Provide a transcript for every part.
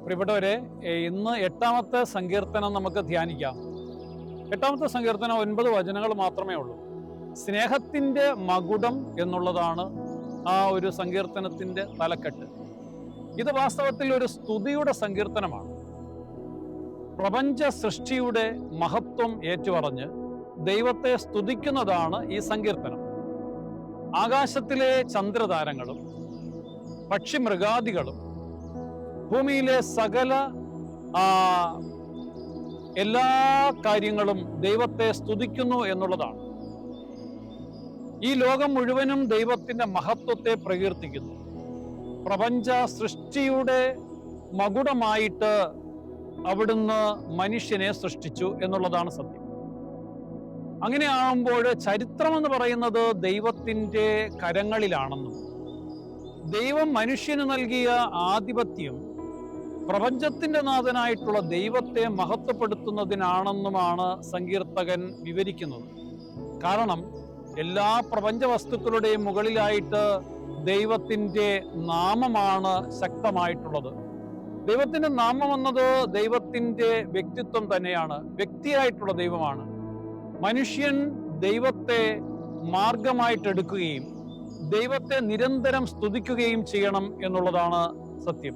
പ്രിയപ്പെട്ടവരെ, ഇന്ന് 8-ാമത്തെ സങ്കീർത്തനം നമുക്ക് ധ്യാനിക്കാം. 8-ാമത്തെ സങ്കീർത്തനം 9 വചനങ്ങൾ മാത്രമേ ഉള്ളൂ. സ്നേഹത്തിൻ്റെ മകുടം എന്നുള്ളതാണ് ആ ഒരു സങ്കീർത്തനത്തിൻ്റെ തലക്കെട്ട്. ഇത് വാസ്തവത്തിൽ ഒരു സ്തുതിയുടെ സങ്കീർത്തനമാണ്. പ്രപഞ്ച സൃഷ്ടിയുടെ മഹത്വം ഏറ്റുപറഞ്ഞ് ദൈവത്തെ സ്തുതിക്കുന്നതാണ് ഈ സങ്കീർത്തനം. ആകാശത്തിലെ ചന്ദ്രതാരങ്ങളും പക്ഷിമൃഗാദികളും ഭൂമിയിലെ സകല എല്ലാ കാര്യങ്ങളും ദൈവത്തെ സ്തുതിക്കുന്നു എന്നുള്ളതാണ്. ഈ ലോകം മുഴുവനും ദൈവത്തിൻ്റെ മഹത്വത്തെ പ്രകീർത്തിക്കുന്നു. പ്രപഞ്ച സൃഷ്ടിയുടെ മകുടമായിട്ട് അവിടുന്ന് മനുഷ്യനെ സൃഷ്ടിച്ചു എന്നുള്ളതാണ് സത്യം. അങ്ങനെ ആകുമ്പോൾ ചരിത്രം എന്ന് പറയുന്നത് ദൈവത്തിൻ്റെ കരങ്ങളിലാണെന്നും ദൈവം മനുഷ്യന് നൽകിയ ആധിപത്യം പ്രപഞ്ചത്തിന്റെ നാഥനായിട്ടുള്ള ദൈവത്തെ മഹത്വപ്പെടുത്തുന്നതിനാണെന്നുമാണ് സങ്കീർത്തകൻ വിവരിക്കുന്നത്. കാരണം എല്ലാ പ്രപഞ്ച വസ്തുക്കളുടെയും മുകളിലായിട്ട് ദൈവത്തിൻ്റെ നാമമാണ് ശക്തമായിട്ടുള്ളത്. ദൈവത്തിൻ്റെ നാമം എന്നത് ദൈവത്തിൻ്റെ വ്യക്തിത്വം തന്നെയാണ്, വ്യക്തിയായിട്ടുള്ള ദൈവമാണ്. മനുഷ്യൻ ദൈവത്തെ മാർഗമായിട്ടെടുക്കുകയും ദൈവത്തെ നിരന്തരം സ്തുതിക്കുകയും ചെയ്യണം എന്നുള്ളതാണ് സത്യം.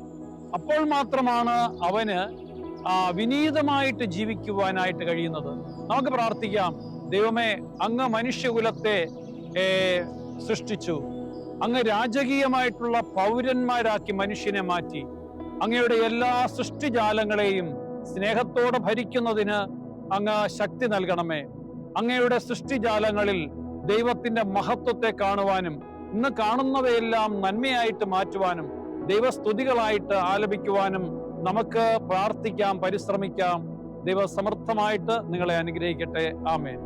അപ്പോൾ മാത്രമാണ് അവന് വിനീതമായിട്ട് ജീവിക്കുവാനായിട്ട് കഴിയുന്നത്. നമുക്ക് പ്രാർത്ഥിക്കാം. ദൈവമേ, അങ്ങ് മനുഷ്യകുലത്തെ സൃഷ്ടിച്ചു, അങ്ങ് രാജകീയമായിട്ടുള്ള പൗരന്മാരാക്കി മനുഷ്യനെ മാറ്റി. അങ്ങയുടെ എല്ലാ സൃഷ്ടിജാലങ്ങളെയും സ്നേഹത്തോടെ ഭരിക്കുന്നതിന് അങ്ങ് ശക്തി നൽകണമേ. അങ്ങയുടെ സൃഷ്ടിജാലങ്ങളിൽ ദൈവത്തിന്റെ മഹത്വത്തെ കാണുവാനും ഇന്ന് കാണുന്നവയെല്ലാം നന്മയായിട്ട് മാറ്റുവാനും ദൈവസ്തുതികളായിട്ട് ആലപിക്കുവാനും നമുക്ക് പ്രാർത്ഥിക്കാം, പരിശ്രമിക്കാം. ദൈവ സമർത്ഥമായിട്ട് നിങ്ങളെ അനുഗ്രഹിക്കട്ടെ. ആമേൻ.